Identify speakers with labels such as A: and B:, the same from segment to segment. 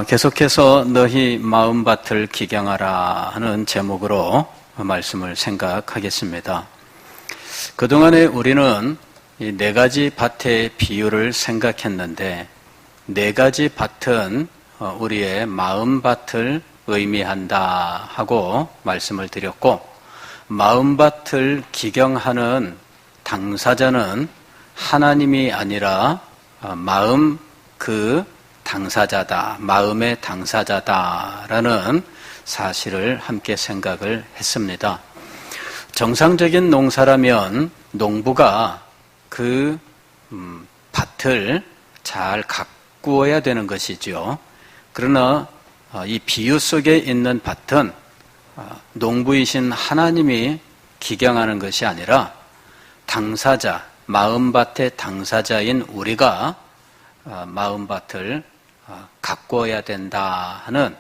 A: 계속해서 너희 마음밭을 기경하라 하는 제목으로 말씀을 생각하겠습니다. 그동안에 우리는 이 네 가지 밭의 비유를 생각했는데 네 가지 밭은 우리의 마음밭을 의미한다 하고 말씀을 드렸고, 마음밭을 기경하는 당사자는 하나님이 아니라 마음 그 당사자다, 마음의 당사자다라는 사실을 함께 생각을 했습니다. 정상적인 농사라면 농부가 그 밭을 잘 가꾸어야 되는 것이죠. 그러나 이 비유 속에 있는 밭은 농부이신 하나님이 기경하는 것이 아니라 당사자, 마음밭의 당사자인 우리가 마음밭을 가꾸어야 된다 하는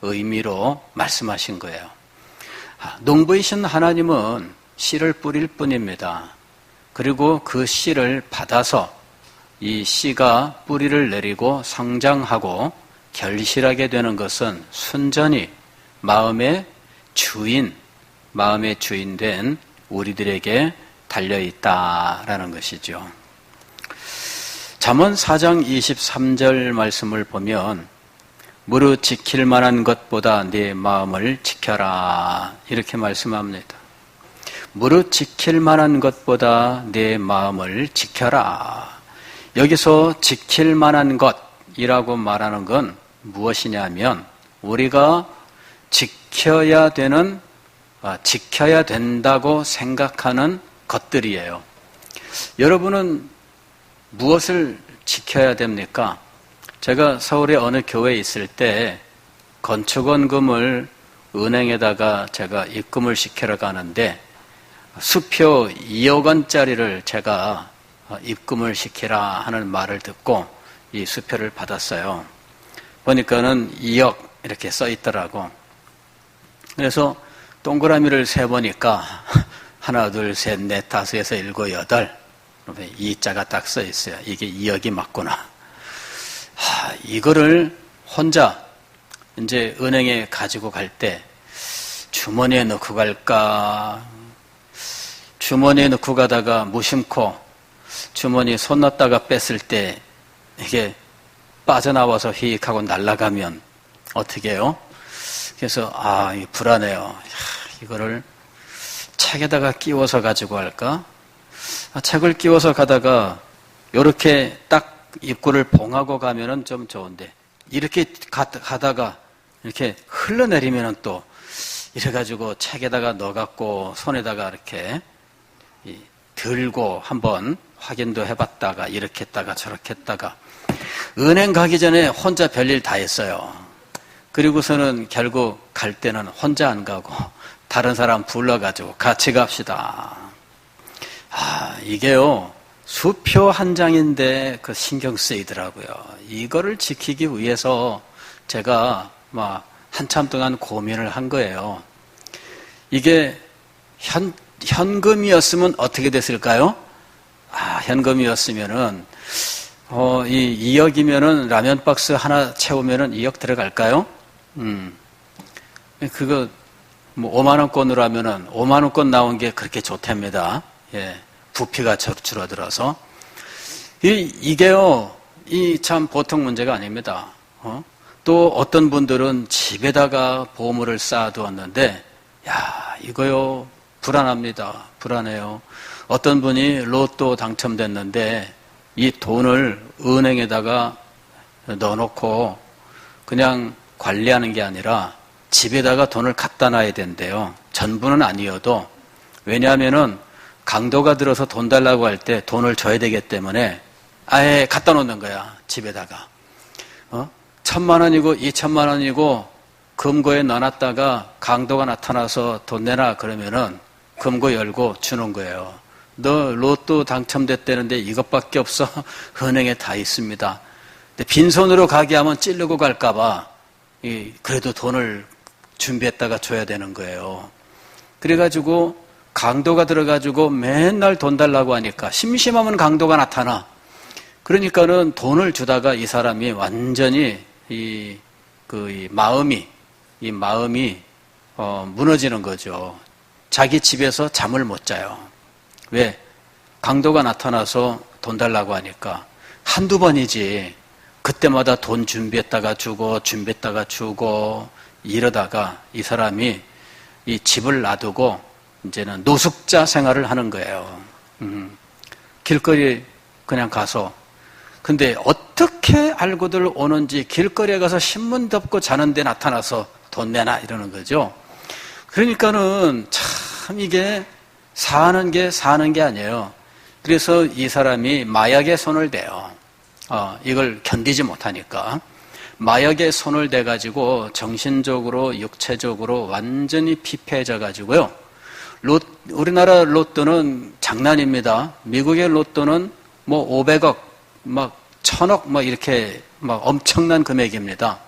A: 의미로 말씀하신 거예요. 농부이신 하나님은 씨를 뿌릴 뿐입니다. 그리고 그 씨를 받아서 이 씨가 뿌리를 내리고 성장하고 결실하게 되는 것은 순전히 마음의 주인 된 우리들에게 달려있다라는 것이죠. 잠언 4장 23절 말씀을 보면 무릇 지킬 만한 것보다 네 마음을 지켜라 이렇게 말씀합니다. 무릇 지킬 만한 것보다 네 마음을 지켜라. 여기서 지킬 만한 것이라고 말하는 건 무엇이냐면 우리가 지켜야 된다고 생각하는 것들이에요. 여러분은 무엇을 지켜야 됩니까? 제가 서울의 어느 교회에 있을 때 건축원금을 은행에다가 제가 입금을 시키러 가는데 수표 2억 원짜리를 제가 입금을 시키라 하는 말을 듣고 이 수표를 받았어요. 보니까는 2억 이렇게 써 있더라고. 그래서 동그라미를 세보니까 하나, 둘, 셋, 넷, 다섯에서 일곱, 여덟 2자가 딱 써 있어요. 이게 2억이 맞구나. 이거를 혼자 이제 은행에 가지고 갈 때 주머니에 넣고 갈까? 주머니에 넣고 가다가 무심코 주머니 손 넣었다가 뺐을 때 이게 빠져나와서 휙 하고 날아가면 어떻게 해요? 그래서 이거 불안해요. 이거를 책에다가 끼워서 가지고 갈까? 책을 끼워서 가다가 이렇게 딱 입구를 봉하고 가면은 좀 좋은데 이렇게 가다가 이렇게 흘러내리면은 또 이래가지고 책에다가 넣어갖고 손에다가 이렇게 들고 한번 확인도 해봤다가 이렇게 했다가 저렇게 했다가 은행 가기 전에 혼자 별일 다 했어요. 그리고서는 결국 갈 때는 혼자 안 가고 다른 사람 불러가지고 같이 갑시다. 이게요, 수표 한 장인데 그 신경 쓰이더라고요. 이거를 지키기 위해서 제가 한참 동안 고민을 한 거예요. 이게 현금이었으면 어떻게 됐을까요? 현금이었으면은, 이 2억이면은 라면 박스 하나 채우면은 2억 들어갈까요? 그거, 5만원권으로 하면은 5만원권 나온 게 그렇게 좋답니다. 예. 부피가 줄어들어서. 이게요, 참 보통 문제가 아닙니다. 또 어떤 분들은 집에다가 보물을 쌓아두었는데, 이거요, 불안합니다. 불안해요. 어떤 분이 로또 당첨됐는데, 이 돈을 은행에다가 넣어놓고 그냥 관리하는 게 아니라 집에다가 돈을 갖다 놔야 된대요. 전부는 아니어도. 왜냐하면은 강도가 들어서 돈 달라고 할 때 돈을 줘야 되기 때문에 아예 갖다 놓는 거야, 집에다가. 1,000만 원이고 2,000만 원이고 금고에 넣어놨다가 강도가 나타나서 돈 내놔 그러면은 금고 열고 주는 거예요. 너 로또 당첨됐다는데 이것밖에 없어? 은행에 다 있습니다. 근데 빈손으로 가게 하면 찌르고 갈까봐 그래도 돈을 준비했다가 줘야 되는 거예요. 그래가지고 강도가 들어가지고 맨날 돈 달라고 하니까 심심하면 강도가 나타나. 그러니까는 돈을 주다가 이 사람이 완전히 이 마음이 무너지는 거죠. 자기 집에서 잠을 못 자요. 왜? 강도가 나타나서 돈 달라고 하니까 한두 번이지. 그때마다 돈 준비했다가 주고 이러다가 이 사람이 이 집을 놔두고 이제는 노숙자 생활을 하는 거예요. 길거리 그냥 가서. 근데 어떻게 알고들 오는지 길거리에 가서 신문 덮고 자는데 나타나서 돈 내놔 이러는 거죠. 그러니까는 참 이게 사는 게 아니에요. 그래서 이 사람이 마약에 손을 대요. 이걸 견디지 못하니까. 마약에 손을 대가지고 정신적으로, 육체적으로 완전히 피폐해져 가지고요. 우리나라 로또는 장난입니다. 미국의 로또는 뭐 500억, 막 1000억, 막 이렇게 막 엄청난 금액입니다.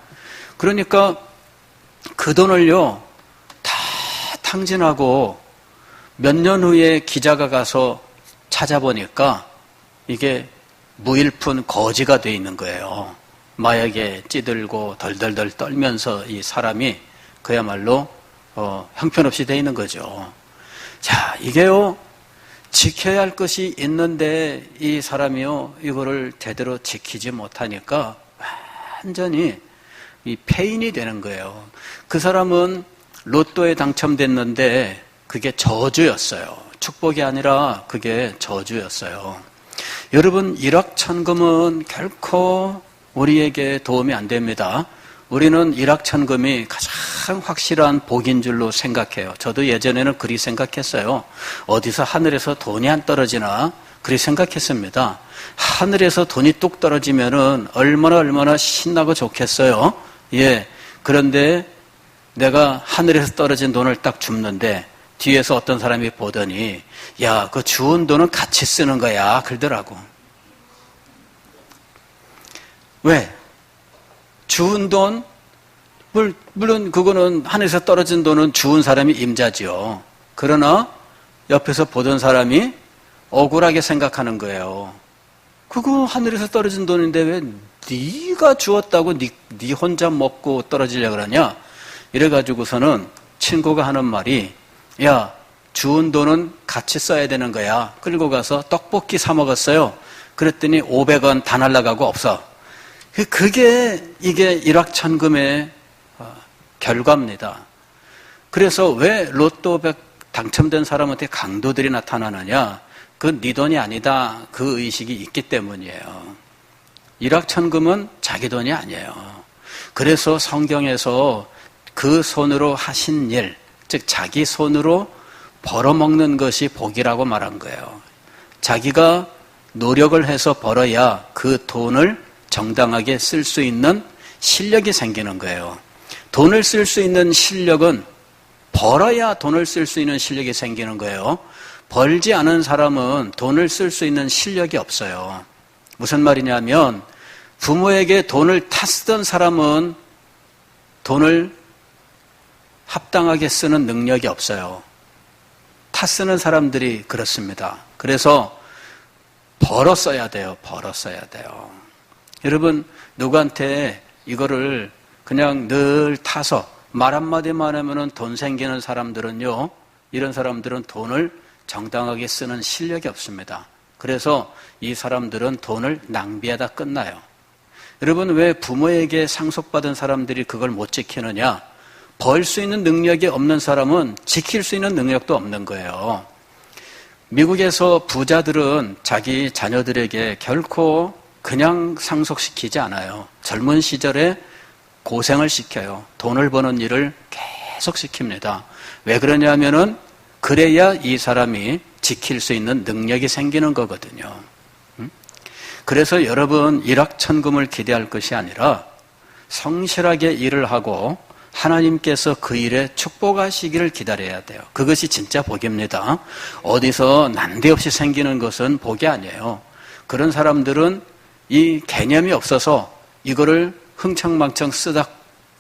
A: 그러니까 그 돈을요, 다 탕진하고 몇 년 후에 기자가 가서 찾아보니까 이게 무일푼 거지가 돼 있는 거예요. 마약에 찌들고 덜덜덜 떨면서 이 사람이 그야말로 형편없이 돼 있는 거죠. 자, 이게요, 지켜야 할 것이 있는데 이 사람이요, 이거를 제대로 지키지 못하니까 완전히 이 폐인이 되는 거예요. 그 사람은 로또에 당첨됐는데 그게 저주였어요. 축복이 아니라 그게 저주였어요. 여러분, 일확천금은 결코 우리에게 도움이 안 됩니다. 우리는 일확천금이 가장 확실한 복인 줄로 생각해요. 저도 예전에는 그리 생각했어요. 어디서 하늘에서 돈이 안 떨어지나 그리 생각했습니다. 하늘에서 돈이 뚝 떨어지면은 얼마나 신나고 좋겠어요. 예. 그런데 내가 하늘에서 떨어진 돈을 딱 줍는데 뒤에서 어떤 사람이 보더니 야, 그 주운 돈은 같이 쓰는 거야 그러더라고. 왜? 주운 돈, 물론 그거는 하늘에서 떨어진 돈은 주운 사람이 임자지요. 그러나 옆에서 보던 사람이 억울하게 생각하는 거예요. 그거 하늘에서 떨어진 돈인데 왜 네가 주었다고 네 혼자 먹고 떨어지려고 그러냐? 이래가지고서는 친구가 하는 말이 야, 주운 돈은 같이 써야 되는 거야. 끌고 가서 떡볶이 사 먹었어요. 그랬더니 500원 다 날라가고 없어. 이게 일확천금의 결과입니다. 그래서 왜 로또 당첨된 사람한테 강도들이 나타나느냐? 그건 네 돈이 아니다. 그 의식이 있기 때문이에요. 일확천금은 자기 돈이 아니에요. 그래서 성경에서 그 손으로 하신 일, 즉 자기 손으로 벌어먹는 것이 복이라고 말한 거예요. 자기가 노력을 해서 벌어야 그 돈을 정당하게 쓸 수 있는 실력이 생기는 거예요. 돈을 쓸 수 있는 실력은 벌어야 돈을 쓸 수 있는 실력이 생기는 거예요. 벌지 않은 사람은 돈을 쓸 수 있는 실력이 없어요. 무슨 말이냐면 부모에게 돈을 탔쓰던 사람은 돈을 합당하게 쓰는 능력이 없어요. 탔쓰는 사람들이 그렇습니다. 그래서 벌어 써야 돼요. 여러분, 누구한테 이거를 그냥 늘 타서 말 한마디만 하면은 돈 생기는 사람들은요, 이런 사람들은 돈을 정당하게 쓰는 실력이 없습니다. 그래서 이 사람들은 돈을 낭비하다 끝나요. 여러분, 왜 부모에게 상속받은 사람들이 그걸 못 지키느냐? 벌 수 있는 능력이 없는 사람은 지킬 수 있는 능력도 없는 거예요. 미국에서 부자들은 자기 자녀들에게 결코 그냥 상속시키지 않아요. 젊은 시절에 고생을 시켜요. 돈을 버는 일을 계속 시킵니다. 왜 그러냐면은 그래야 이 사람이 지킬 수 있는 능력이 생기는 거거든요. 그래서 여러분, 일확천금을 기대할 것이 아니라 성실하게 일을 하고 하나님께서 그 일에 축복하시기를 기다려야 돼요. 그것이 진짜 복입니다. 어디서 난데없이 생기는 것은 복이 아니에요. 그런 사람들은 이 개념이 없어서 이거를 흥청망청 쓰다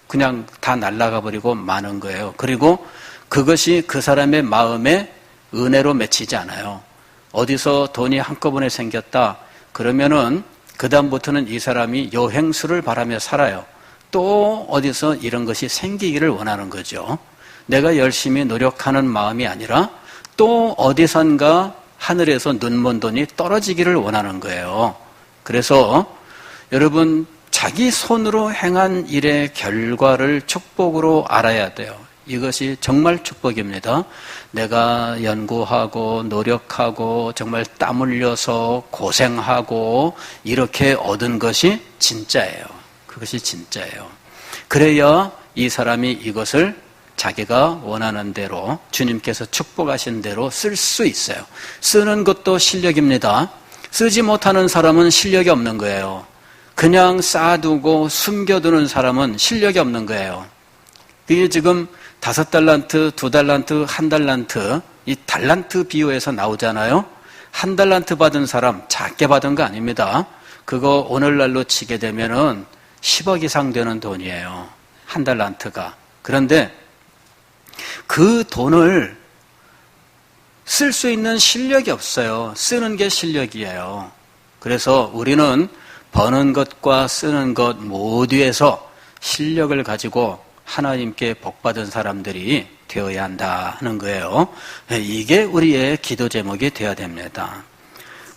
A: 그냥 다 날아가 버리고 마는 거예요. 그리고 그것이 그 사람의 마음에 은혜로 맺히지 않아요. 어디서 돈이 한꺼번에 생겼다 그러면은 그다음부터는 이 사람이 여행수를 바라며 살아요. 또 어디서 이런 것이 생기기를 원하는 거죠. 내가 열심히 노력하는 마음이 아니라 또 어디선가 하늘에서 눈먼 돈이 떨어지기를 원하는 거예요. 그래서 여러분, 자기 손으로 행한 일의 결과를 축복으로 알아야 돼요. 이것이 정말 축복입니다. 내가 연구하고 노력하고 정말 땀 흘려서 고생하고 이렇게 얻은 것이 진짜예요. 그것이 진짜예요. 그래야 이 사람이 이것을 자기가 원하는 대로 주님께서 축복하신 대로 쓸 수 있어요. 쓰는 것도 실력입니다. 쓰지 못하는 사람은 실력이 없는 거예요. 그냥 쌓아두고 숨겨두는 사람은 실력이 없는 거예요. 이게 지금 5달란트, 2달란트, 1달란트, 이 달란트 비유에서 나오잖아요. 1달란트 받은 사람 작게 받은 거 아닙니다. 그거 오늘날로 치게 되면은 10억 이상 되는 돈이에요. 1달란트가. 그런데 그 돈을 쓸 수 있는 실력이 없어요. 쓰는 게 실력이에요. 그래서 우리는 버는 것과 쓰는 것 모두에서 실력을 가지고 하나님께 복받은 사람들이 되어야 한다는 거예요. 이게 우리의 기도 제목이 되어야 됩니다.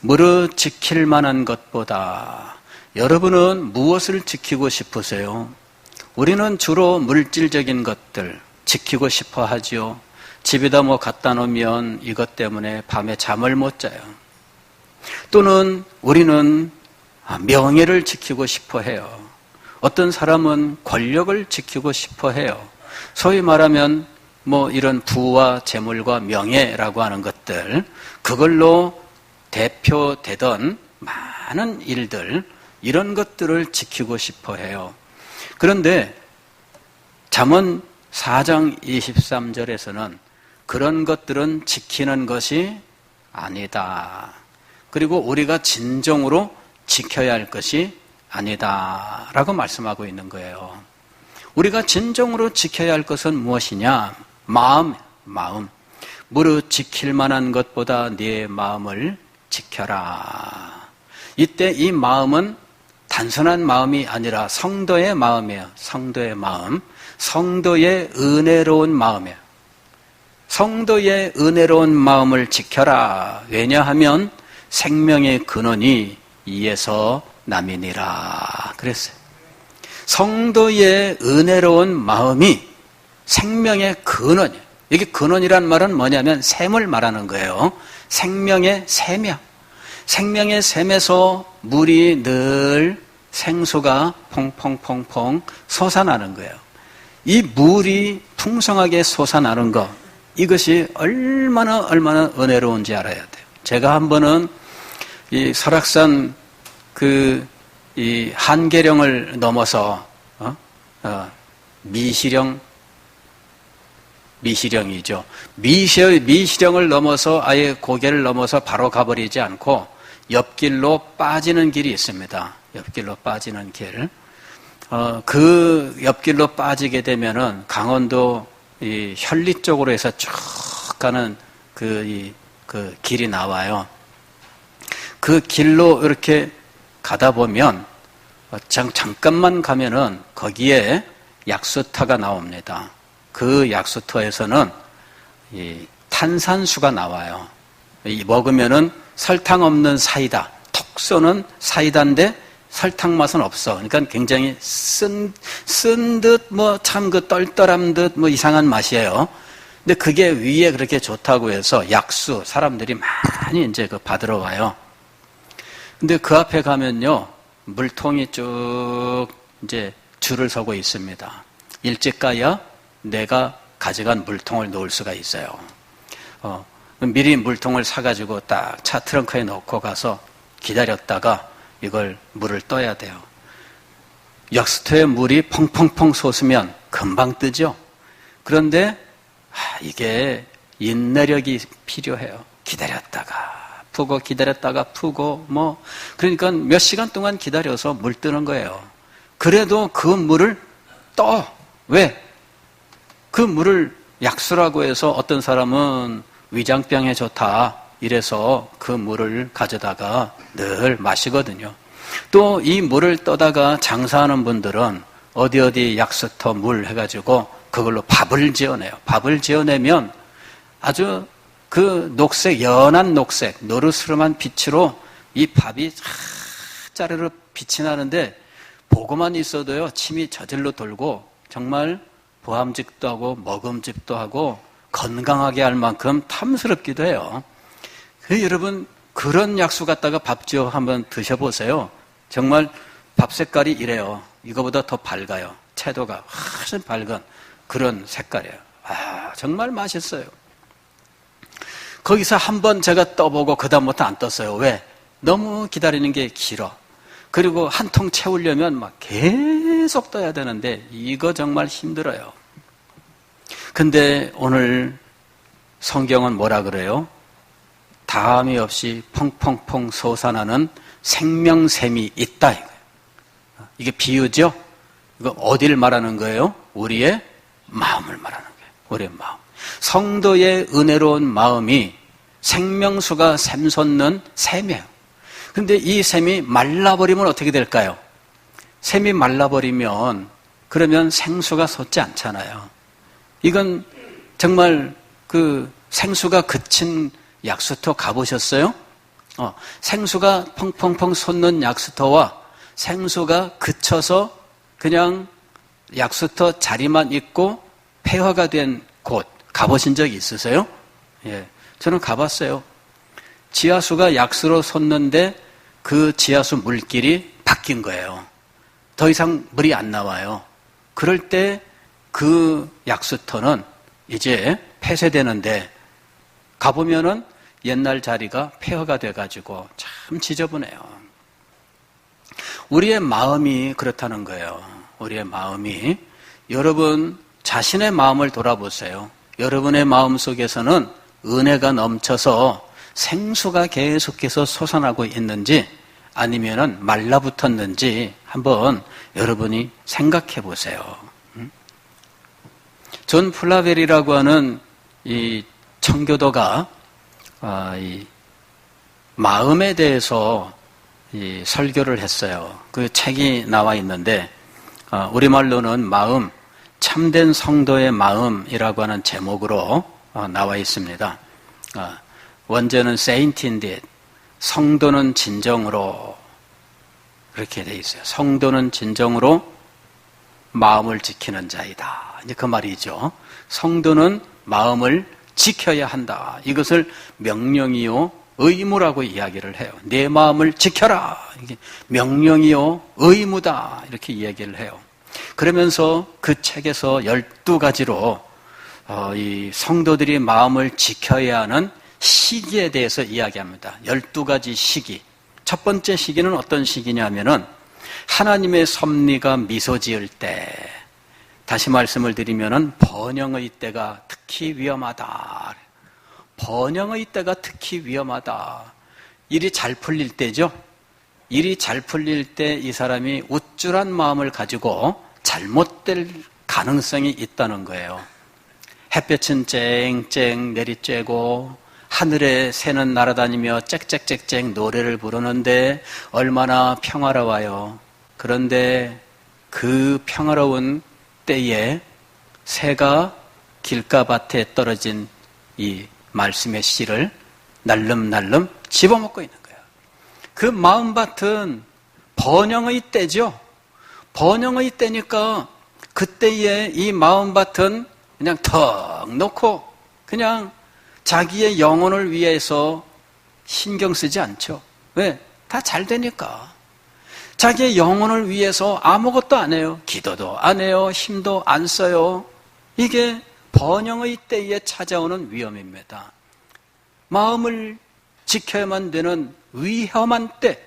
A: 무릇 지킬 만한 것보다 여러분은 무엇을 지키고 싶으세요? 우리는 주로 물질적인 것들 지키고 싶어 하지요. 집에다 뭐 갖다 놓으면 이것 때문에 밤에 잠을 못 자요. 또는 우리는 명예를 지키고 싶어 해요. 어떤 사람은 권력을 지키고 싶어 해요. 소위 말하면 뭐 이런 부와 재물과 명예라고 하는 것들, 그걸로 대표되던 많은 일들, 이런 것들을 지키고 싶어 해요. 그런데 잠언 4장 23절에서는 그런 것들은 지키는 것이 아니다. 그리고 우리가 진정으로 지켜야 할 것이 아니다 라고 말씀하고 있는 거예요. 우리가 진정으로 지켜야 할 것은 무엇이냐? 마음. 무릇 지킬 만한 것보다 네 마음을 지켜라. 이때 이 마음은 단순한 마음이 아니라 성도의 마음이에요. 성도의 마음. 성도의 은혜로운 마음이에요. 성도의 은혜로운 마음을 지켜라. 왜냐하면 생명의 근원이 이에서 남이니라 그랬어요. 성도의 은혜로운 마음이 생명의 근원이에요. 여기 근원이란 말은 뭐냐면 샘을 말하는 거예요. 생명의 샘이야. 생명의 샘에서 물이 늘 생수가 퐁퐁퐁퐁 솟아나는 거예요. 이 물이 풍성하게 솟아나는 것, 이것이 얼마나 은혜로운지 알아야 돼요. 제가 한 번은 이 설악산 이 한계령을 넘어서 미시령이죠. 미시령을 넘어서 아예 고개를 넘어서 바로 가버리지 않고 옆길로 빠지는 길이 있습니다. 옆길로 빠지는 길. 그 옆길로 빠지게 되면은 강원도 이 현리 쪽으로 해서 쭉 가는 그 길이 나와요. 그 길로 이렇게 가다 보면 잠깐만 가면은 거기에 약수터가 나옵니다. 그 약수터에서는 이 탄산수가 나와요. 먹으면은 설탕 없는 사이다. 톡 쏘는 사이다인데 설탕 맛은 없어. 그러니까 굉장히 쓴 듯 뭐 참 그 떨떨한 듯 뭐 이상한 맛이에요. 근데 그게 위에 그렇게 좋다고 해서 약수 사람들이 많이 이제 그 받으러 와요. 근데 그 앞에 가면요, 물통이 쭉 이제 줄을 서고 있습니다. 일찍 가야 내가 가져간 물통을 놓을 수가 있어요. 미리 물통을 사가지고 딱 차 트렁크에 넣고 가서 기다렸다가 이걸 물을 떠야 돼요. 약수터에 물이 펑펑펑 솟으면 금방 뜨죠. 그런데 이게 인내력이 필요해요. 기다렸다가 푸고 뭐 그러니까 몇 시간 동안 기다려서 물 뜨는 거예요. 그래도 그 물을 떠. 왜? 그 물을 약수라고 해서 어떤 사람은 위장병에 좋다 이래서 그 물을 가져다가 늘 마시거든요. 또 이 물을 떠다가 장사하는 분들은 어디 약수터 물 해가지고 그걸로 밥을 지어내요. 밥을 지어내면 아주 그 녹색, 연한 녹색, 노르스름한 빛으로 이 밥이 짜르르 빛이 나는데 보고만 있어도요, 침이 저절로 돌고 정말 보암직도 하고 먹음직도 하고 건강하게 할 만큼 탐스럽기도 해요. 여러분, 그런 약수 갖다가 밥 지어 한번 드셔보세요. 정말 밥 색깔이 이래요. 이거보다 더 밝아요. 채도가 훨씬 밝은 그런 색깔이에요. 아, 정말 맛있어요. 거기서 한번 제가 떠보고 그다음부터 안 떴어요. 왜? 너무 기다리는 게 길어. 그리고 한 통 채우려면 막 계속 떠야 되는데 이거 정말 힘들어요. 근데 오늘 성경은 뭐라 그래요? 다함이 없이 펑펑펑 솟아나는 생명샘이 있다. 이게 비유죠? 이거 어디를 말하는 거예요? 우리의 마음을 말하는 거예요. 우리의 마음. 성도의 은혜로운 마음이 생명수가 샘솟는 샘이에요. 근데 이 샘이 말라버리면 어떻게 될까요? 샘이 말라버리면 그러면 생수가 솟지 않잖아요. 이건 정말 그 생수가 그친 약수터 가보셨어요? 생수가 펑펑펑 솟는 약수터와 생수가 그쳐서 그냥 약수터 자리만 있고 폐허가 된 곳 가보신 적 있으세요? 예, 저는 가봤어요. 지하수가 약수로 솟는데 그 지하수 물길이 바뀐 거예요. 더 이상 물이 안 나와요. 그럴 때 그 약수터는 이제 폐쇄되는데 가보면은 옛날 자리가 폐허가 돼가지고 참 지저분해요. 우리의 마음이 그렇다는 거예요. 우리의 마음이. 여러분 자신의 마음을 돌아보세요. 여러분의 마음 속에서는 은혜가 넘쳐서 생수가 계속해서 솟아나고 있는지 아니면은 말라붙었는지 한번 여러분이 생각해 보세요. 존 플라벨이라고 하는 이 청교도가 이 마음에 대해서 이 설교를 했어요. 그 책이 나와 있는데 우리말로는 마음, 참된 성도의 마음이라고 하는 제목으로 나와 있습니다. 원제는 Saint indeed, 성도는 진정으로 그렇게 돼 있어요. 성도는 진정으로 마음을 지키는 자이다. 이제 그 말이죠. 성도는 마음을 지켜야 한다. 이것을 명령이요 의무라고 이야기를 해요. 내 마음을 지켜라. 이게 명령이요 의무다. 이렇게 이야기를 해요. 그러면서 그 책에서 12가지로 이 성도들이 마음을 지켜야 하는 시기에 대해서 이야기합니다. 12가지 시기. 첫 번째 시기는 어떤 시기냐면은 하나님의 섭리가 미소 지을 때, 다시 말씀을 드리면은 번영의 때가 특히 위험하다. 번영의 때가 특히 위험하다. 일이 잘 풀릴 때죠. 일이 잘 풀릴 때 이 사람이 우쭐한 마음을 가지고 잘못될 가능성이 있다는 거예요. 햇볕은 쨍쨍 내리쬐고 하늘에 새는 날아다니며 짹짹짹짹 노래를 부르는데 얼마나 평화로워요. 그런데 그 평화로운 때에 새가 길가밭에 떨어진 이 말씀의 씨를 날름날름 집어먹고 있는 거예요. 그 마음밭은 번영의 때죠. 번영의 때니까 그때에 이 마음밭은 그냥 턱 놓고 그냥 자기의 영혼을 위해서 신경 쓰지 않죠. 왜? 다 잘 되니까. 자기의 영혼을 위해서 아무것도 안 해요. 기도도 안 해요. 힘도 안 써요. 이게 번영의 때에 찾아오는 위험입니다. 마음을 지켜야만 되는 위험한 때,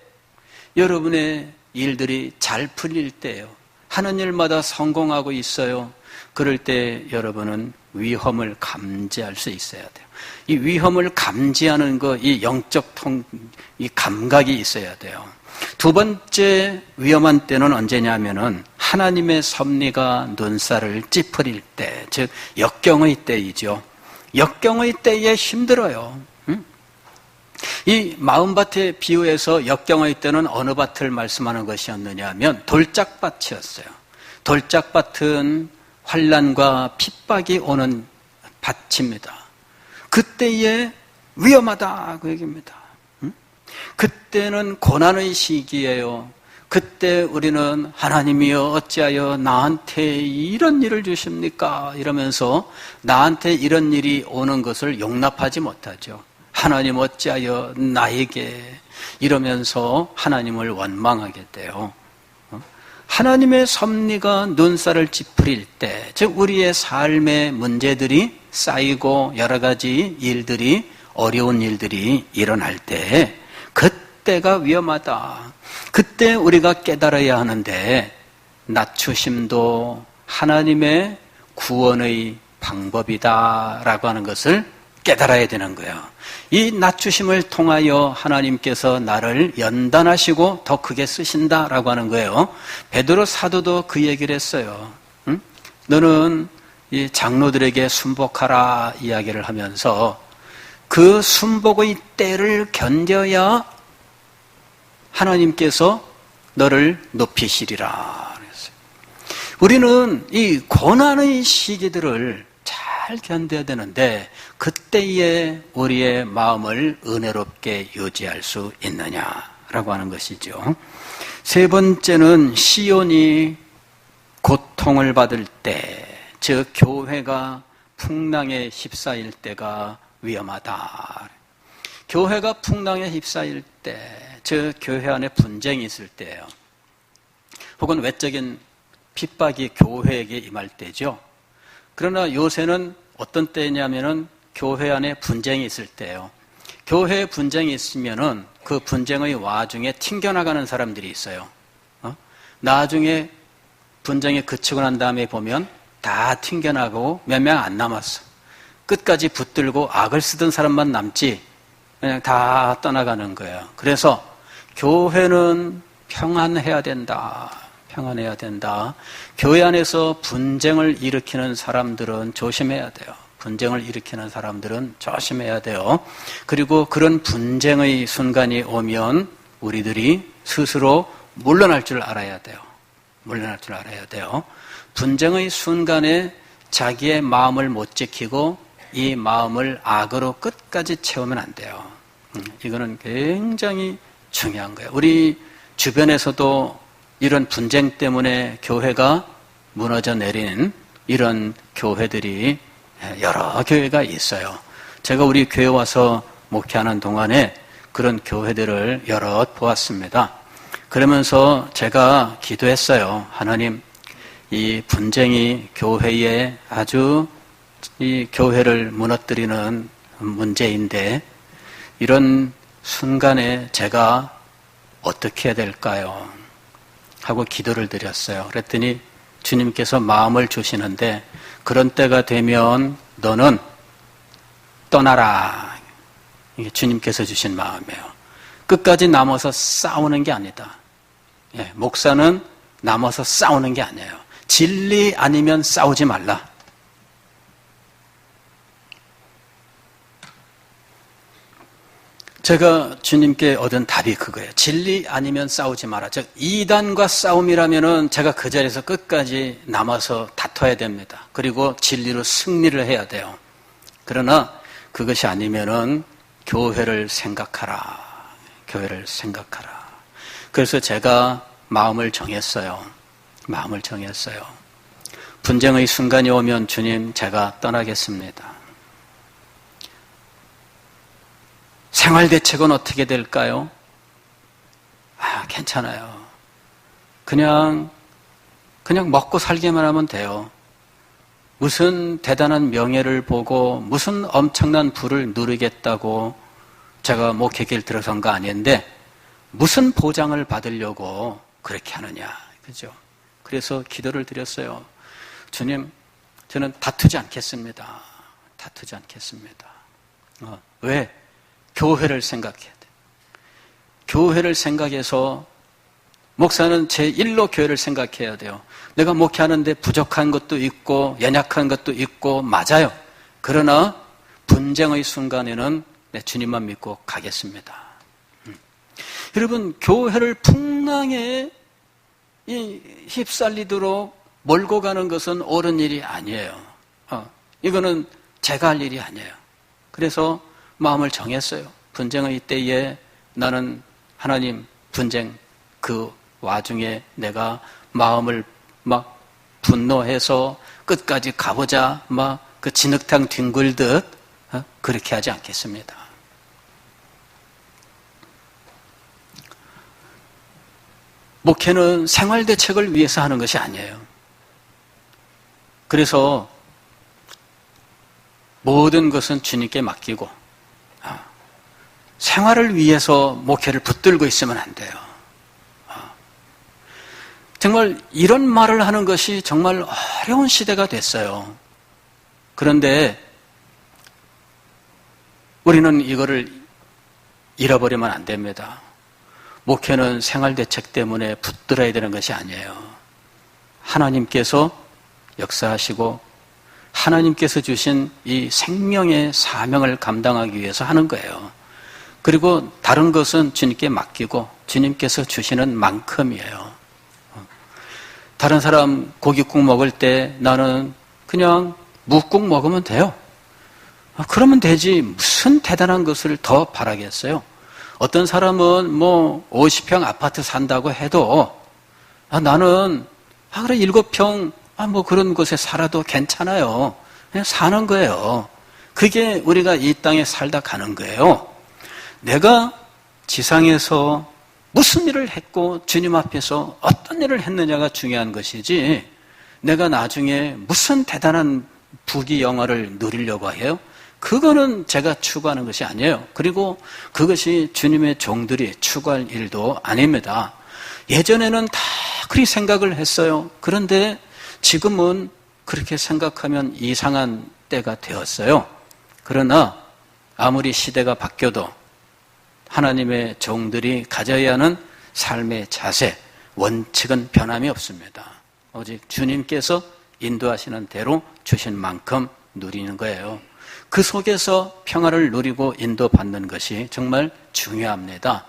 A: 여러분의 일들이 잘 풀릴 때예요. 하는 일마다 성공하고 있어요. 그럴 때 여러분은 위험을 감지할 수 있어야 돼요. 이 위험을 감지하는 거, 이 영적 이 감각이 있어야 돼요. 두 번째 위험한 때는 언제냐면은 하나님의 섭리가 눈살을 찌푸릴 때, 즉 역경의 때이죠. 역경의 때에 힘들어요. 이 마음밭에 비유해서 역경의 때는 어느 밭을 말씀하는 것이었느냐 하면 돌짝밭이었어요. 돌짝밭은 환난과 핍박이 오는 밭입니다. 그때에 위험하다 그 얘기입니다. 그때는 고난의 시기예요. 그때 우리는 하나님이여 어찌하여 나한테 이런 일을 주십니까? 이러면서 나한테 이런 일이 오는 것을 용납하지 못하죠. 하나님 어찌하여 나에게 이러면서 하나님을 원망하게 돼요. 하나님의 섭리가 눈살을 찌푸릴 때, 즉 우리의 삶의 문제들이 쌓이고 여러 가지 일들이 어려운 일들이 일어날 때 그때가 위험하다. 그때 우리가 깨달아야 하는데 낮추심도 하나님의 구원의 방법이다라고 하는 것을 깨달아야 되는 거예요. 이 낮추심을 통하여 하나님께서 나를 연단하시고 더 크게 쓰신다라고 하는 거예요. 베드로 사도도 그 얘기를 했어요. 너는 이 장로들에게 순복하라 이야기를 하면서 그 순복의 때를 견뎌야 하나님께서 너를 높이시리라 그랬어요. 우리는 이 고난의 시기들을 잘 견뎌야 되는데 그때에 우리의 마음을 은혜롭게 유지할 수 있느냐라고 하는 것이죠. 세 번째는 시온이 고통을 받을 때, 즉 교회가 풍랑에 휩싸일 때가 위험하다. 교회가 풍랑에 휩싸일 때, 즉 교회 안에 분쟁이 있을 때예요. 혹은 외적인 핍박이 교회에게 임할 때죠. 그러나 요새는 어떤 때냐면은 교회 안에 분쟁이 있을 때예요. 교회에 분쟁이 있으면은 그 분쟁의 와중에 튕겨나가는 사람들이 있어요. 나중에 분쟁이 그치고 난 다음에 보면 다 튕겨나가고 몇 명 안 남았어. 끝까지 붙들고 악을 쓰던 사람만 남지 그냥 다 떠나가는 거예요. 그래서 교회는 평안해야 된다. 평안해야 된다. 교회 안에서 분쟁을 일으키는 사람들은 조심해야 돼요. 분쟁을 일으키는 사람들은 조심해야 돼요. 그리고 그런 분쟁의 순간이 오면 우리들이 스스로 물러날 줄 알아야 돼요. 물러날 줄 알아야 돼요. 분쟁의 순간에 자기의 마음을 못 지키고 이 마음을 악으로 끝까지 채우면 안 돼요. 이거는 굉장히 중요한 거예요. 우리 주변에서도 이런 분쟁 때문에 교회가 무너져 내린 이런 교회들이 여러 교회가 있어요. 제가 우리 교회 와서 목회하는 동안에 그런 교회들을 여럿 보았습니다. 그러면서 제가 기도했어요. 하나님, 이 분쟁이 교회에 아주 이 교회를 무너뜨리는 문제인데 이런 순간에 제가 어떻게 해야 될까요? 하고 기도를 드렸어요. 그랬더니 주님께서 마음을 주시는데 그런 때가 되면 너는 떠나라. 이게 주님께서 주신 마음이에요. 끝까지 남아서 싸우는 게 아니다. 예, 목사는 남아서 싸우는 게 아니에요. 진리 아니면 싸우지 말라. 제가 주님께 얻은 답이 그거예요. 진리 아니면 싸우지 마라. 즉 이단과 싸움이라면은 제가 그 자리에서 끝까지 남아서 다퉈야 됩니다. 그리고 진리로 승리를 해야 돼요. 그러나 그것이 아니면은 교회를 생각하라. 교회를 생각하라. 그래서 제가 마음을 정했어요. 마음을 정했어요. 분쟁의 순간이 오면 주님, 제가 떠나겠습니다. 생활 대책은 어떻게 될까요? 괜찮아요. 그냥 먹고 살기만 하면 돼요. 무슨 대단한 명예를 보고 무슨 엄청난 부를 누리겠다고 제가 목회길 들어선 거 아닌데 무슨 보장을 받으려고 그렇게 하느냐. 그죠? 그래서 기도를 드렸어요. 주님, 저는 다투지 않겠습니다. 다투지 않겠습니다. 왜? 교회를 생각해야 돼. 교회를 생각해서 목사는 제1로 교회를 생각해야 돼요. 내가 목회하는데 부족한 것도 있고 연약한 것도 있고 맞아요. 그러나 분쟁의 순간에는 내 주님만 믿고 가겠습니다. 여러분, 교회를 풍랑에 휩쓸리도록 몰고 가는 것은 옳은 일이 아니에요. 이거는 제가 할 일이 아니에요. 그래서 마음을 정했어요. 분쟁의 때에 나는 하나님 분쟁 그 와중에 내가 마음을 막 분노해서 끝까지 가보자 막 그 진흙탕 뒹굴듯 그렇게 하지 않겠습니다. 목회는 생활대책을 위해서 하는 것이 아니에요. 그래서 모든 것은 주님께 맡기고 생활을 위해서 목회를 붙들고 있으면 안 돼요. 정말 이런 말을 하는 것이 정말 어려운 시대가 됐어요. 그런데 우리는 이거를 잃어버리면 안 됩니다. 목회는 생활대책 때문에 붙들어야 되는 것이 아니에요. 하나님께서 역사하시고 하나님께서 주신 이 생명의 사명을 감당하기 위해서 하는 거예요. 그리고 다른 것은 주님께 맡기고 주님께서 주시는 만큼이에요. 다른 사람 고깃국 먹을 때 나는 그냥 묵국 먹으면 돼요. 그러면 되지 무슨 대단한 것을 더 바라겠어요. 어떤 사람은 뭐 50평 아파트 산다고 해도 나는 그래 7평 뭐 그런 곳에 살아도 괜찮아요. 그냥 사는 거예요. 그게 우리가 이 땅에 살다 가는 거예요. 내가 지상에서 무슨 일을 했고 주님 앞에서 어떤 일을 했느냐가 중요한 것이지 내가 나중에 무슨 대단한 부귀영화를 누리려고 해요? 그거는 제가 추구하는 것이 아니에요. 그리고 그것이 주님의 종들이 추구할 일도 아닙니다. 예전에는 다 그리 생각을 했어요. 그런데 지금은 그렇게 생각하면 이상한 때가 되었어요. 그러나 아무리 시대가 바뀌어도 하나님의 종들이 가져야 하는 삶의 자세, 원칙은 변함이 없습니다. 오직 주님께서 인도하시는 대로 주신 만큼 누리는 거예요. 그 속에서 평화를 누리고 인도받는 것이 정말 중요합니다.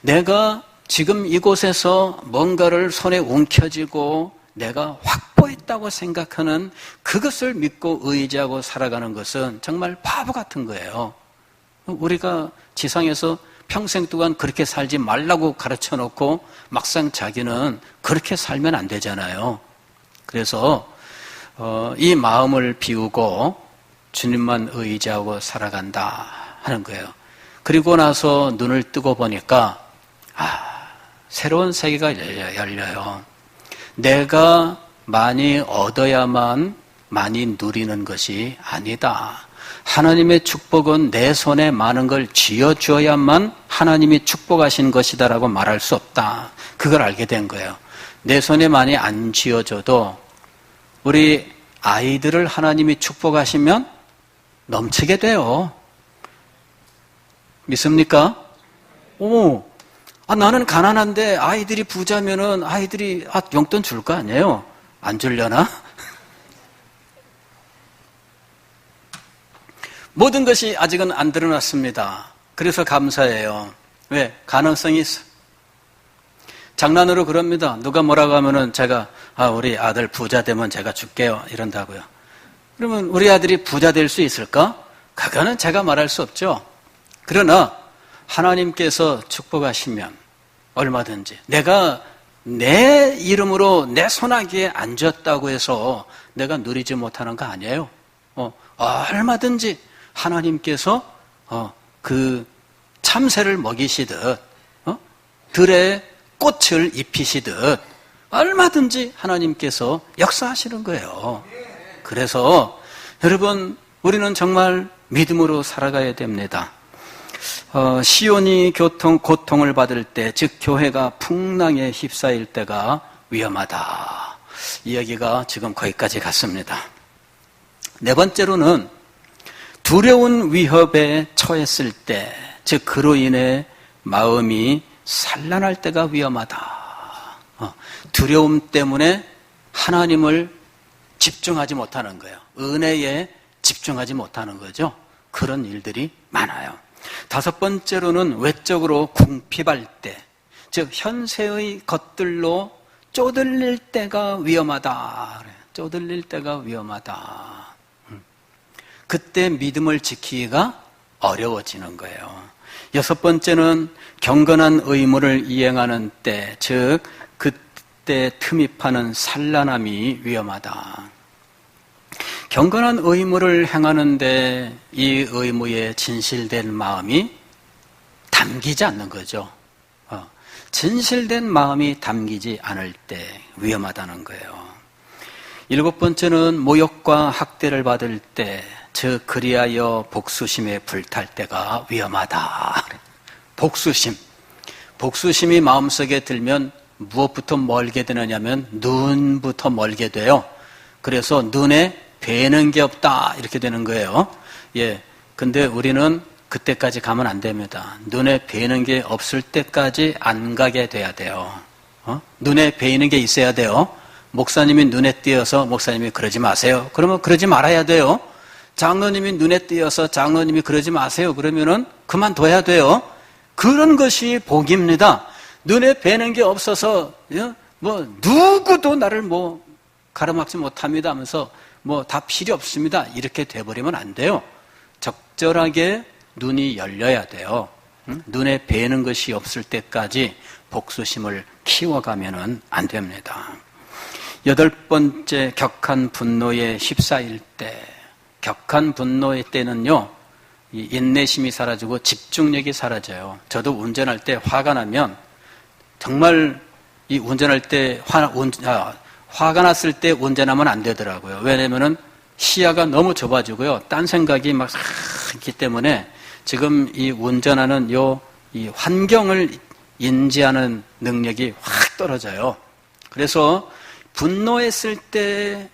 A: 내가 지금 이곳에서 뭔가를 손에 움켜쥐고 내가 확보했다고 생각하는 그것을 믿고 의지하고 살아가는 것은 정말 바보 같은 거예요. 우리가 지상에서 평생 동안 그렇게 살지 말라고 가르쳐 놓고 막상 자기는 그렇게 살면 안 되잖아요. 그래서 이 마음을 비우고 주님만 의지하고 살아간다 하는 거예요. 그리고 나서 눈을 뜨고 보니까 새로운 세계가 열려요. 내가 많이 얻어야만 많이 누리는 것이 아니다. 하나님의 축복은 내 손에 많은 걸 쥐어주어야만 하나님이 축복하신 것이다라고 말할 수 없다. 그걸 알게 된 거예요. 내 손에 많이 안 쥐어줘도 우리 아이들을 하나님이 축복하시면 넘치게 돼요. 믿습니까? 나는 가난한데 아이들이 부자면은 아이들이 용돈 줄 거 아니에요? 안 주려나? 모든 것이 아직은 안 드러났습니다. 그래서 감사해요. 왜? 가능성이 있어. 장난으로 그럽니다. 누가 뭐라고 하면은 제가 우리 아들 부자 되면 제가 줄게요 이런다고요. 그러면 우리 아들이 부자 될 수 있을까? 그거는 제가 말할 수 없죠. 그러나 하나님께서 축복하시면 얼마든지 내가 내 이름으로 내 손아귀에 앉았다고 해서 내가 누리지 못하는 거 아니에요. 얼마든지 하나님께서 그 참새를 먹이시듯 들에 꽃을 입히시듯 얼마든지 하나님께서 역사하시는 거예요. 그래서 여러분 우리는 정말 믿음으로 살아가야 됩니다. 시온이 고통을 받을 때, 즉 교회가 풍랑에 휩싸일 때가 위험하다. 이야기가 지금 거기까지 갔습니다. 네 번째로는 두려운 위협에 처했을 때, 즉 그로 인해 마음이 산란할 때가 위험하다. 두려움 때문에 하나님을 집중하지 못하는 거예요. 은혜에 집중하지 못하는 거죠. 그런 일들이 많아요. 다섯 번째로는 외적으로 궁핍할 때, 즉 현세의 것들로 쪼들릴 때가 위험하다. 쪼들릴 때가 위험하다. 그때 믿음을 지키기가 어려워지는 거예요. 여섯 번째는 경건한 의무를 이행하는 때, 즉 그때 틈이 파는 산란함이 위험하다. 경건한 의무를 행하는데 이 의무에 진실된 마음이 담기지 않는 거죠. 진실된 마음이 담기지 않을 때 위험하다는 거예요. 일곱 번째는 모욕과 학대를 받을 때, 즉 그리하여 복수심에 불탈 때가 위험하다. 복수심이 마음속에 들면 무엇부터 멀게 되느냐면 눈부터 멀게 돼요. 그래서 눈에 뵈는 게 없다 이렇게 되는 거예요. 예, 근데 우리는 그때까지 가면 안 됩니다. 눈에 뵈는 게 없을 때까지 안 가게 돼야 돼요. 눈에 뵈이는 게 있어야 돼요. 목사님이 눈에 띄어서 목사님이 그러지 마세요. 그러면 그러지 말아야 돼요. 장로님이 눈에 띄어서 장로님이 그러지 마세요. 그러면은 그만둬야 돼요. 그런 것이 복입니다. 눈에 뵈는 게 없어서 누구도 나를 가로막지 못합니다 하면서 다 필요 없습니다. 이렇게 돼버리면 안 돼요. 적절하게 눈이 열려야 돼요. 눈에 뵈는 것이 없을 때까지 복수심을 키워가면 안 됩니다. 여덟 번째, 격한 분노에 휩싸일 때. 격한 분노의 때는요, 이 인내심이 사라지고 집중력이 사라져요. 저도 운전할 때 화가 나면 정말 이 운전할 때 화가 났을 때 운전하면 안 되더라고요. 왜냐면은 시야가 너무 좁아지고요. 딴 생각이 막 있기 때문에 지금 이 운전하는 이 환경을 인지하는 능력이 확 떨어져요. 그래서 분노했을 때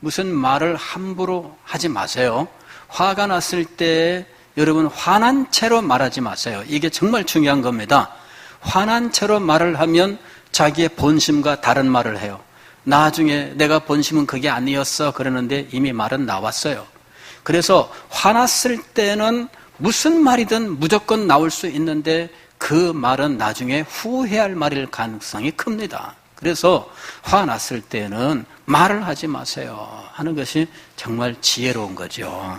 A: 무슨 말을 함부로 하지 마세요. 화가 났을 때 여러분 화난 채로 말하지 마세요. 이게 정말 중요한 겁니다. 화난 채로 말을 하면 자기의 본심과 다른 말을 해요. 나중에 내가 본심은 그게 아니었어 그러는데 이미 말은 나왔어요. 그래서 화났을 때는 무슨 말이든 무조건 나올 수 있는데 그 말은 나중에 후회할 말일 가능성이 큽니다. 그래서 화났을 때는 말을 하지 마세요 하는 것이 정말 지혜로운 거죠.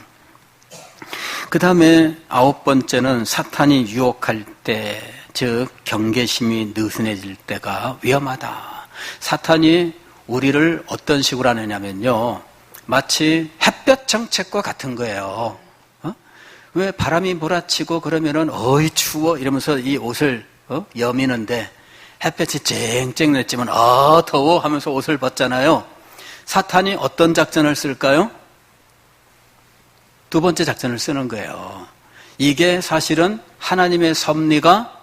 A: 그 다음에 아홉 번째는 사탄이 유혹할 때, 즉 경계심이 느슨해질 때가 위험하다. 사탄이 우리를 어떤 식으로 하느냐면요, 마치 햇볕 정책과 같은 거예요. 왜 바람이 몰아치고 그러면은 어이 추워 이러면서 이 옷을 여미는데 햇볕이 쨍쨍 냈지만 더워 하면서 옷을 벗잖아요. 사탄이 어떤 작전을 쓸까요? 두 번째 작전을 쓰는 거예요. 이게 사실은 하나님의 섭리가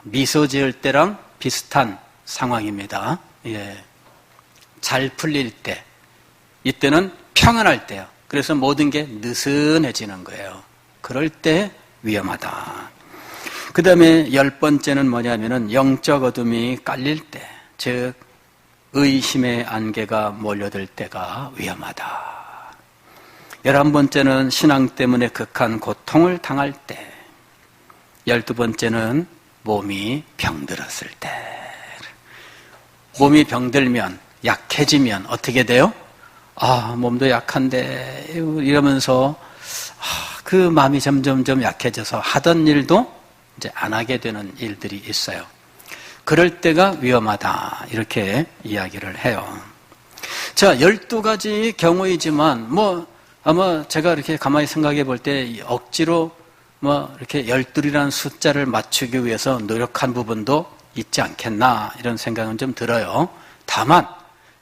A: 미소 지을 때랑 비슷한 상황입니다. 예. 잘 풀릴 때, 이때는 평안할 때요. 그래서 모든 게 느슨해지는 거예요. 그럴 때 위험하다. 그 다음에 열 번째는 뭐냐면은 영적 어둠이 깔릴 때, 즉 의심의 안개가 몰려들 때가 위험하다. 11번째는 신앙 때문에 극한 고통을 당할 때, 12번째는 몸이 병들었을 때. 몸이 병들면, 약해지면 어떻게 돼요? 몸도 약한데 이러면서 그 마음이 점점점 약해져서 하던 일도 이제 안 하게 되는 일들이 있어요. 그럴 때가 위험하다 이렇게 이야기를 해요. 자, 12가지 경우이지만 아마 제가 이렇게 가만히 생각해 볼 때 억지로 이렇게 12이라는 숫자를 맞추기 위해서 노력한 부분도 있지 않겠나 이런 생각은 좀 들어요. 다만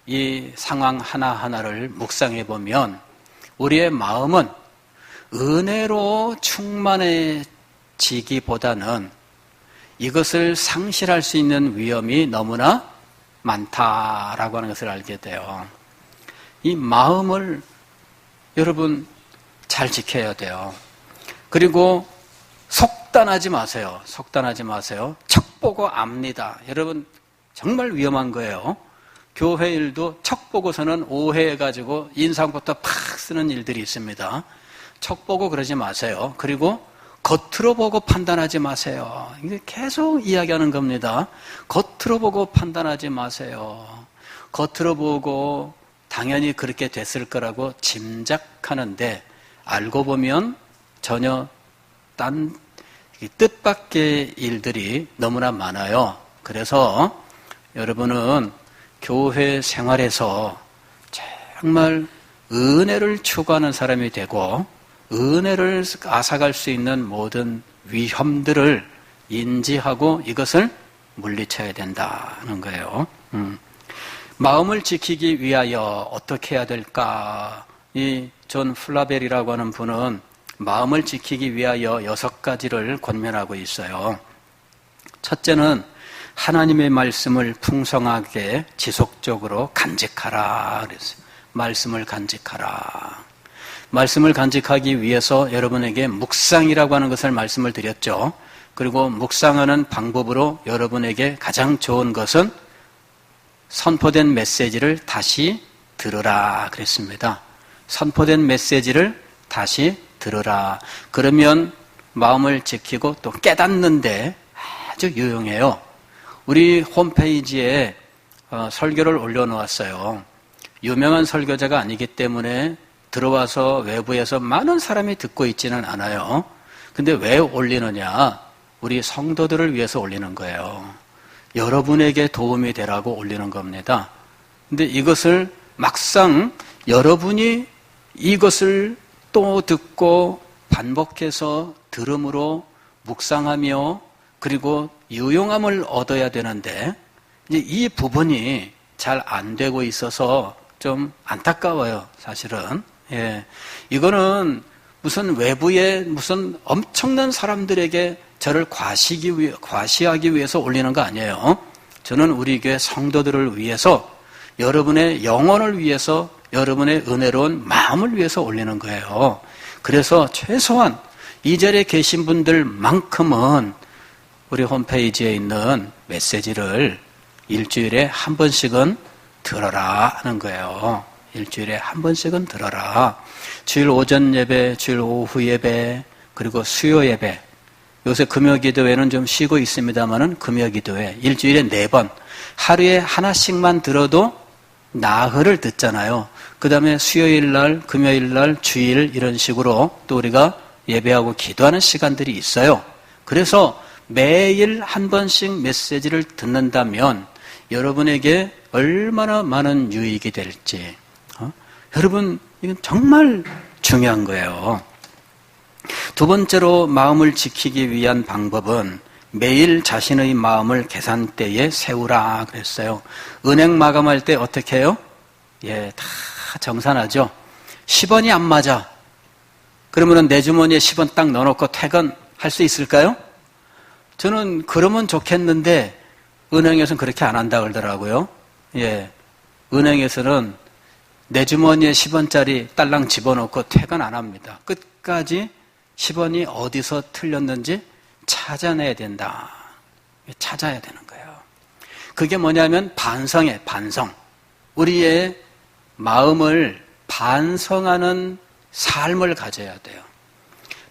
A: 이 상황 하나하나를 묵상해 보면 우리의 마음은 은혜로 충만해지기보다는 이것을 상실할 수 있는 위험이 너무나 많다라고 하는 것을 알게 돼요. 이 마음을 여러분 잘 지켜야 돼요. 그리고 속단하지 마세요. 속단하지 마세요. 척 보고 압니다. 여러분 정말 위험한 거예요. 교회 일도 척 보고서는 오해해가지고 인상부터 팍 쓰는 일들이 있습니다. 척 보고 그러지 마세요. 그리고 겉으로 보고 판단하지 마세요. 이게 계속 이야기하는 겁니다. 겉으로 보고 판단하지 마세요. 겉으로 보고 당연히 그렇게 됐을 거라고 짐작하는데 알고 보면 전혀 딴 뜻밖의 일들이 너무나 많아요. 그래서 여러분은 교회 생활에서 정말 은혜를 추구하는 사람이 되고 은혜를 앗아갈 수 있는 모든 위험들을 인지하고 이것을 물리쳐야 된다는 거예요. 마음을 지키기 위하여 어떻게 해야 될까? 이 존 플라벨이라고 하는 분은 마음을 지키기 위하여 6가지를 권면하고 있어요. 첫째는 하나님의 말씀을 풍성하게 지속적으로 간직하라 그랬어요. 말씀을 간직하라. 말씀을 간직하기 위해서 여러분에게 묵상이라고 하는 것을 말씀을 드렸죠. 그리고 묵상하는 방법으로 여러분에게 가장 좋은 것은 선포된 메시지를 다시 들으라 그랬습니다. 선포된 메시지를 다시 들으라. 그러면 마음을 지키고 또 깨닫는데 아주 유용해요. 우리 홈페이지에 설교를 올려놓았어요. 유명한 설교자가 아니기 때문에 들어와서 외부에서 많은 사람이 듣고 있지는 않아요. 근데 왜 올리느냐? 우리 성도들을 위해서 올리는 거예요. 여러분에게 도움이 되라고 올리는 겁니다. 근데 이것을 막상 여러분이 이것을 또 듣고 반복해서 들음으로 묵상하며 그리고 유용함을 얻어야 되는데 이제 이 부분이 잘 안 되고 있어서 좀 안타까워요, 사실은. 예. 이거는 무슨 외부에 무슨 엄청난 사람들에게 저를 과시하기 위해서 올리는 거 아니에요. 저는 우리 교회 성도들을 위해서 여러분의 영혼을 위해서 여러분의 은혜로운 마음을 위해서 올리는 거예요. 그래서 최소한 이 자리에 계신 분들만큼은 우리 홈페이지에 있는 메시지를 일주일에 한 번씩은 들어라 하는 거예요. 일주일에 한 번씩은 들어라. 주일 오전 예배, 주일 오후 예배, 그리고 수요 예배. 요새 금요 기도회는 좀 쉬고 있습니다만은 금요 기도회 일주일에 4번, 하루에 하나씩만 들어도 나흘을 듣잖아요. 그 다음에 수요일 날, 금요일 날, 주일 이런 식으로 또 우리가 예배하고 기도하는 시간들이 있어요. 그래서 매일 한 번씩 메시지를 듣는다면 여러분에게 얼마나 많은 유익이 될지. 여러분, 이건 정말 중요한 거예요. 두 번째로 마음을 지키기 위한 방법은 매일 자신의 마음을 계산대에 세우라 그랬어요. 은행 마감할 때 어떻게 해요? 예, 다 정산하죠. 10원이 안 맞아. 그러면 내 주머니에 10원 딱 넣어놓고 퇴근할 수 있을까요? 저는 그러면 좋겠는데 은행에서는 그렇게 안 한다 그러더라고요. 예, 은행에서는 내 주머니에 10원짜리 딸랑 집어넣고 퇴근 안 합니다. 끝까지 10원이 어디서 틀렸는지 찾아내야 된다. 찾아야 되는 거예요. 그게 뭐냐면 반성이에요. 반성. 우리의 마음을 반성하는 삶을 가져야 돼요.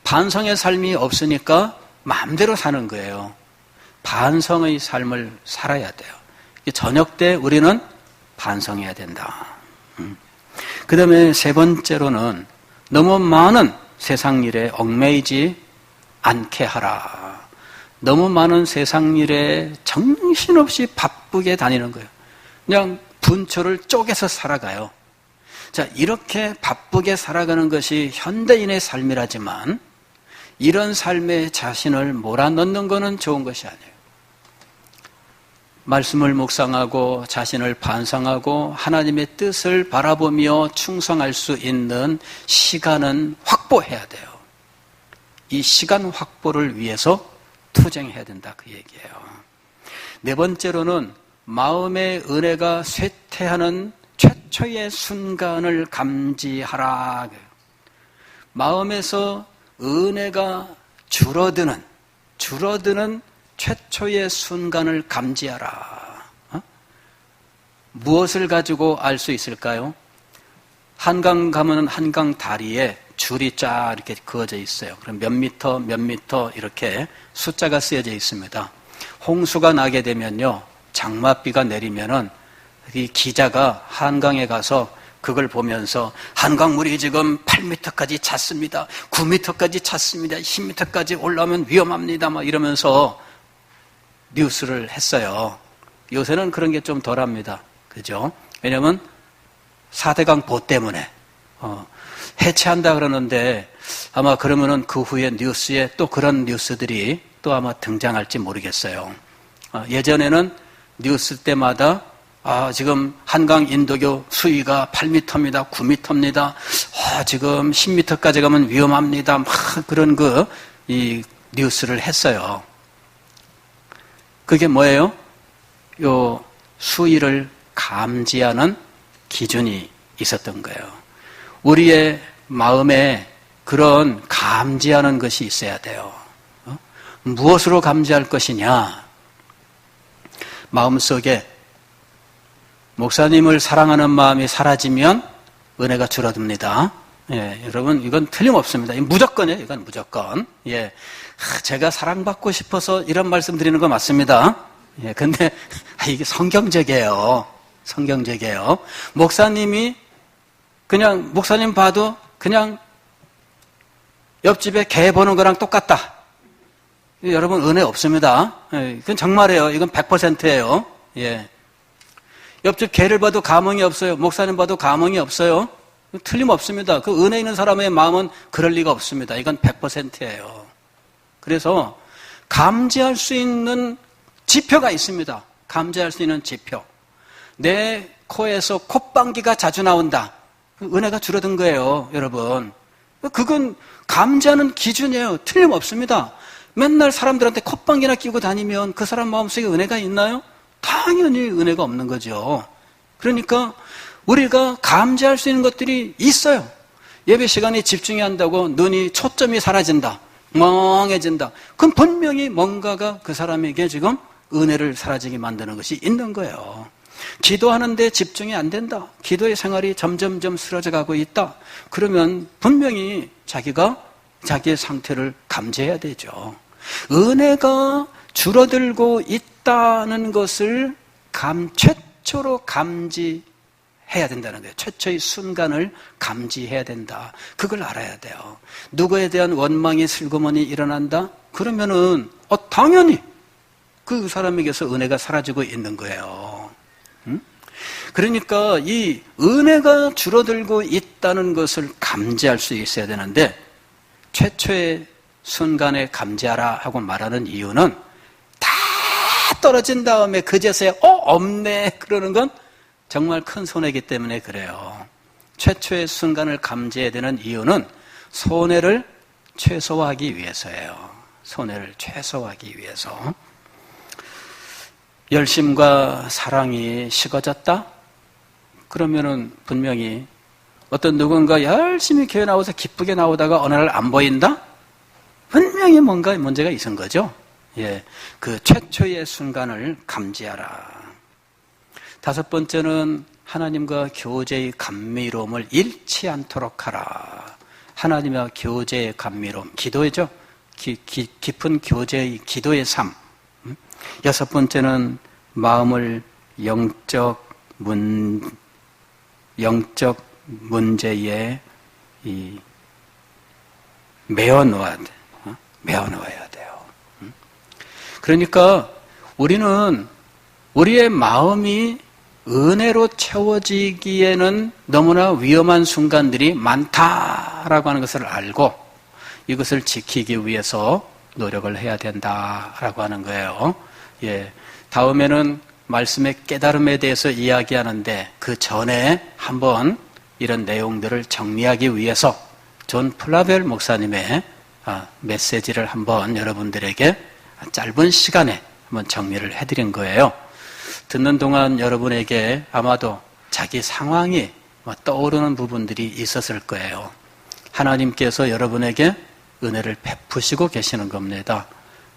A: 반성의 삶이 없으니까 마음대로 사는 거예요. 반성의 삶을 살아야 돼요. 저녁 때 우리는 반성해야 된다. 그 다음에 세 번째로는 너무 많은 세상 일에 얽매이지 않게 하라. 너무 많은 세상 일에 정신없이 바쁘게 다니는 거예요. 그냥 분초를 쪼개서 살아가요. 자, 이렇게 바쁘게 살아가는 것이 현대인의 삶이라지만 이런 삶에 자신을 몰아넣는 것은 좋은 것이 아니에요. 말씀을 묵상하고 자신을 반성하고 하나님의 뜻을 바라보며 충성할 수 있는 시간은 확보해야 돼요. 이 시간 확보를 위해서 투쟁해야 된다 그 얘기예요. 네 번째로는 마음의 은혜가 쇠퇴하는 최초의 순간을 감지하라. 마음에서 은혜가 줄어드는 최초의 순간을 감지하라. 무엇을 가지고 알 수 있을까요? 한강 가면 한강 다리에 줄이 쫙 이렇게 그어져 있어요. 그럼 몇 미터 이렇게 숫자가 쓰여져 있습니다. 홍수가 나게 되면요, 장맛비가 내리면은 이 기자가 한강에 가서 그걸 보면서 한강물이 지금 8m까지 찼습니다. 9m까지 찼습니다. 10m까지 올라오면 위험합니다. 막 이러면서 뉴스를 했어요. 요새는 그런 게 좀 덜합니다. 그죠? 왜냐면 4대강 보 때문에 해체한다 그러는데 아마 그러면은 그 후에 뉴스에 또 그런 뉴스들이 또 아마 등장할지 모르겠어요. 예전에는 뉴스 때마다 지금 한강 인도교 수위가 8m입니다. 9m입니다. 지금 10m까지 가면 위험합니다. 막 그런 이 뉴스를 했어요. 그게 뭐예요? 요 수위를 감지하는 기준이 있었던 거예요. 우리의 마음에 그런 감지하는 것이 있어야 돼요. 무엇으로 감지할 것이냐? 마음속에 목사님을 사랑하는 마음이 사라지면 은혜가 줄어듭니다. 예, 여러분 이건 틀림없습니다. 무조건이에요. 이건 무조건. 예, 제가 사랑받고 싶어서 이런 말씀 드리는 거 맞습니다. 예, 근데 이게 성경적이에요. 성경적이에요. 목사님이 그냥 목사님 봐도 그냥 옆집에 개 보는 거랑 똑같다. 여러분 은혜 없습니다. 예, 그건 정말이에요. 이건 100%예요. 예. 옆집 개를 봐도 감흥이 없어요. 목사님 봐도 감흥이 없어요. 틀림없습니다. 그 은혜 있는 사람의 마음은 그럴 리가 없습니다. 이건 100%예요. 그래서 감지할 수 있는 지표가 있습니다. 감지할 수 있는 지표. 내 코에서 콧방귀가 자주 나온다. 은혜가 줄어든 거예요, 여러분. 그건 감지하는 기준이에요. 틀림없습니다. 맨날 사람들한테 콧방귀나 끼고 다니면 그 사람 마음속에 은혜가 있나요? 당연히 은혜가 없는 거죠. 그러니까 우리가 감지할 수 있는 것들이 있어요. 예배 시간에 집중해야 한다고 눈이 초점이 사라진다. 멍해진다. 그럼 분명히 뭔가가 그 사람에게 지금 은혜를 사라지게 만드는 것이 있는 거예요. 기도하는데 집중이 안 된다. 기도의 생활이 점점점 쓰러져 가고 있다. 그러면 분명히 자기가 자기의 상태를 감지해야 되죠. 은혜가 줄어들고 있다는 것을 최초로 감지해야 된다는 거예요. 최초의 순간을 감지해야 된다. 그걸 알아야 돼요. 누구에 대한 원망이 슬그머니 일어난다? 그러면은 당연히 그 사람에게서 은혜가 사라지고 있는 거예요. 그러니까 이 은혜가 줄어들고 있다는 것을 감지할 수 있어야 되는데 최초의 순간에 감지하라 하고 말하는 이유는 다 떨어진 다음에 그제서야 없네 그러는 건 정말 큰 손해이기 때문에 그래요. 최초의 순간을 감지해야 되는 이유는 손해를 최소화하기 위해서예요. 손해를 최소화하기 위해서. 열심과 사랑이 식어졌다? 그러면은 분명히 어떤 누군가 열심히 교회 나와서 기쁘게 나오다가 어느 날 안 보인다? 분명히 뭔가 문제가 있은 거죠. 예, 그 최초의 순간을 감지하라. 5번째는 하나님과 교제의 감미로움을 잃지 않도록 하라. 하나님과 교제의 감미로움, 기도죠. 깊은 교제의 기도의 삶. 6번째는 마음을 영적 문제에 메어 놓아야 돼요. 그러니까 우리는 우리의 마음이 은혜로 채워지기에는 너무나 위험한 순간들이 많다라고 하는 것을 알고 이것을 지키기 위해서 노력을 해야 된다라고 하는 거예요. 예, 다음에는 말씀의 깨달음에 대해서 이야기하는데 그 전에 한번 이런 내용들을 정리하기 위해서 존 플라벨 목사님의 메시지를 한번 여러분들에게 짧은 시간에 한번 정리를 해드린 거예요. 듣는 동안 여러분에게 아마도 자기 상황이 떠오르는 부분들이 있었을 거예요. 하나님께서 여러분에게 은혜를 베푸시고 계시는 겁니다.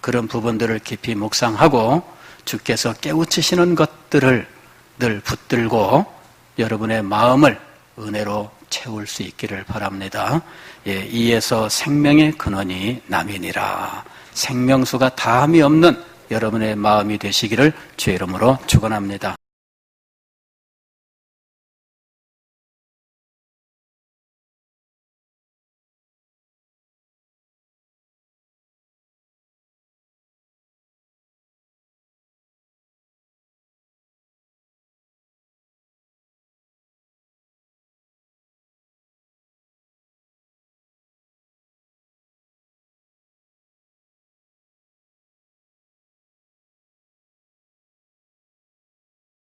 A: 그런 부분들을 깊이 묵상하고 주께서 깨우치시는 것들을 늘 붙들고 여러분의 마음을 은혜로 채울 수 있기를 바랍니다. 예, 이에서 생명의 근원이 남이니라. 생명수가 다함이 없는 여러분의 마음이 되시기를 주의 이름으로 축원합니다.